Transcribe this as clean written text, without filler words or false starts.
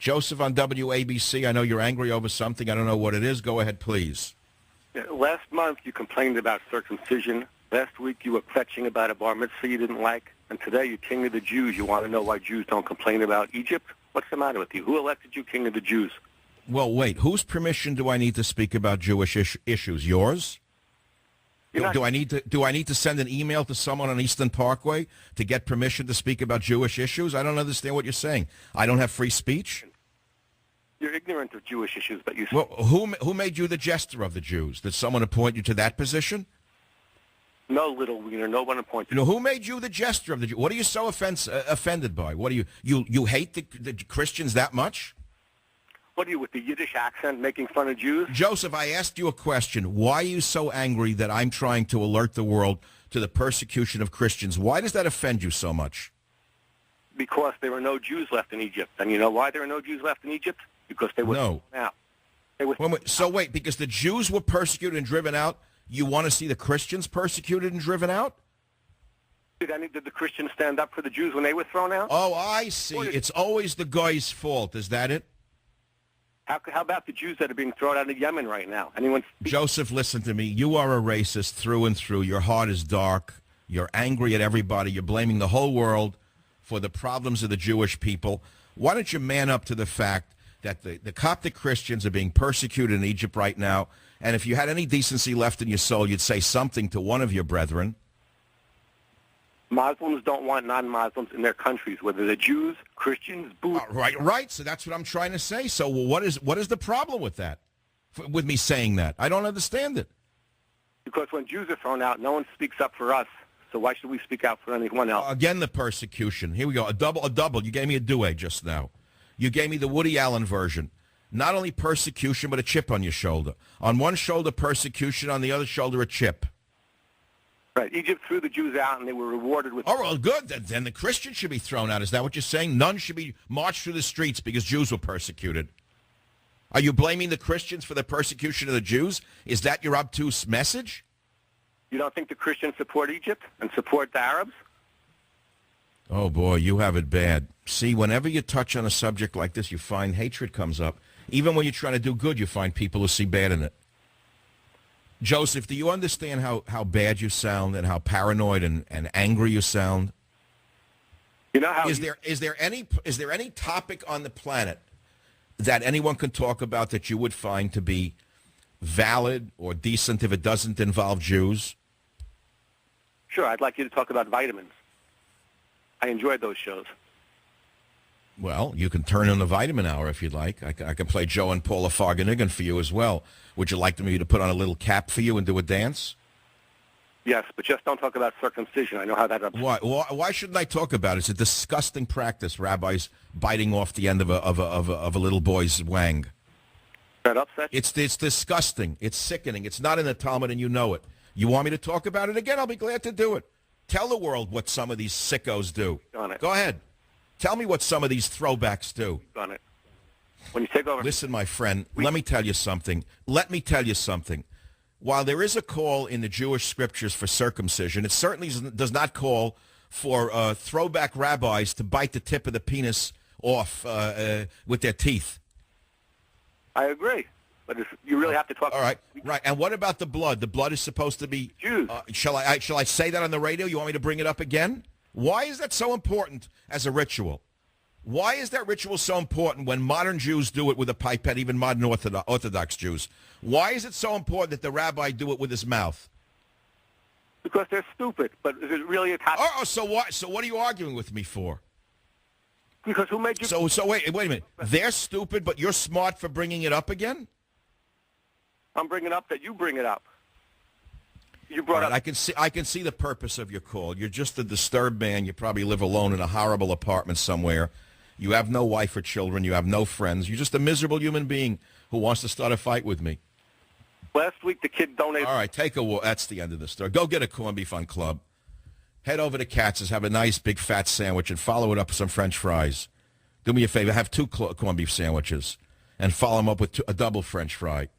Joseph on WABC. I know you're angry over something. I don't know what it is. Go ahead, please. Yeah, last month you complained about circumcision. Last week you were fetching about a bar mitzvah you didn't like. And today you're king of the Jews. You want to know why Jews don't complain about Egypt? What's the matter with you? Who elected you king of the Jews? Well, wait. Whose permission do I need to speak about Jewish issues? Yours? Do I need to send an email to someone on Eastern Parkway to get permission to speak about Jewish issues? I don't understand what you're saying. I don't have free speech? You're ignorant of Jewish issues, but you... Well, who made you the jester of the Jews? Did someone appoint you to that position? No, little wiener. No one appointed. Who made you the jester of the Jews? What are you so offended by? What do you hate the Christians that much? What are you, with the Yiddish accent, making fun of Jews? Joseph, I asked you a question. Why are you so angry that I'm trying to alert the world to the persecution of Christians? Why does that offend you so much? Because there were no Jews left in Egypt. And you know why there are no Jews left in Egypt? Because they were thrown out. Wait, because the Jews were persecuted and driven out, you want to see the Christians persecuted and driven out? Did the Christians stand up for the Jews when they were thrown out? Oh, I see. It's always the guy's fault. Is that it? How about the Jews that are being thrown out of Yemen right now? Joseph, listen to me. You are a racist through and through. Your heart is dark. You're angry at everybody. You're blaming the whole world for the problems of the Jewish people. Why don't you man up to the fact that the Coptic Christians are being persecuted in Egypt right now, and if you had any decency left in your soul, you'd say something to one of your brethren. Muslims don't want non-Muslims in their countries, whether they're Jews, Christians, Buddhists. Right. So that's what I'm trying to say. So what is the problem with that, with me saying that? I don't understand it. Because when Jews are thrown out, no one speaks up for us. So why should we speak out for anyone else? Again, the persecution. Here we go. A double. You gave me a duet just now. You gave me the Woody Allen version. Not only persecution, but a chip on your shoulder. On one shoulder, persecution. On the other shoulder, a chip. Right. Egypt threw the Jews out, and they were rewarded with... Oh, well, good. Then the Christians should be thrown out. Is that what you're saying? None should be marched through the streets because Jews were persecuted. Are you blaming the Christians for the persecution of the Jews? Is that your obtuse message? You don't think the Christians support Egypt and support the Arabs? Oh, boy, you have it bad. See, whenever you touch on a subject like this, you find hatred comes up. Even when you're trying to do good, you find people who see bad in it. Joseph, do you understand how bad you sound and how paranoid and angry you sound? You know how is there any topic on the planet that anyone can talk about that you would find to be valid or decent if it doesn't involve Jews? Sure, I'd like you to talk about vitamins. I enjoyed those shows. Well, you can turn on the Vitamin Hour if you'd like. I can play Joe and Paula Farganigan for you as well. Would you like me to put on a little cap for you and do a dance? Yes, but just don't talk about circumcision. I know how that upsets. Why shouldn't I talk about it? It's a disgusting practice, rabbis biting off the end of a little boy's wang. That upsets? It's disgusting. It's sickening. It's not in the Talmud, and you know it. You want me to talk about it again? I'll be glad to do it. Tell the world what some of these sickos do. Go ahead. Tell me what some of these throwbacks do. On it. When you take over. Listen, my friend, let me tell you something. While there is a call in the Jewish scriptures for circumcision, it certainly does not call for throwback rabbis to bite the tip of the penis off with their teeth. I agree. But you really have to talk. All right, right. And what about the blood? The blood is supposed to be Jews. Shall I say that on the radio? You want me to bring it up again? Why is that so important as a ritual? Why is that ritual so important when modern Jews do it with a pipette, even modern Orthodox Jews? Why is it so important that the rabbi do it with his mouth? Because they're stupid. But is it really a topic? Oh, so what? So what are you arguing with me for? Because who made you... So wait a minute. They're stupid, but you're smart for bringing it up again? I'm bringing up that you bring it up. You brought up... I can see the purpose of your call. You're just a disturbed man. You probably live alone in a horrible apartment somewhere. You have no wife or children. You have no friends. You're just a miserable human being who wants to start a fight with me. Last week, the kid donated... All right, take a walk. That's the end of the story. Go get a corned beef on Club. Head over to Katz's, have a nice big fat sandwich, and follow it up with some French fries. Do me a favor, have 2 corned beef sandwiches, and follow them up with a double French fry.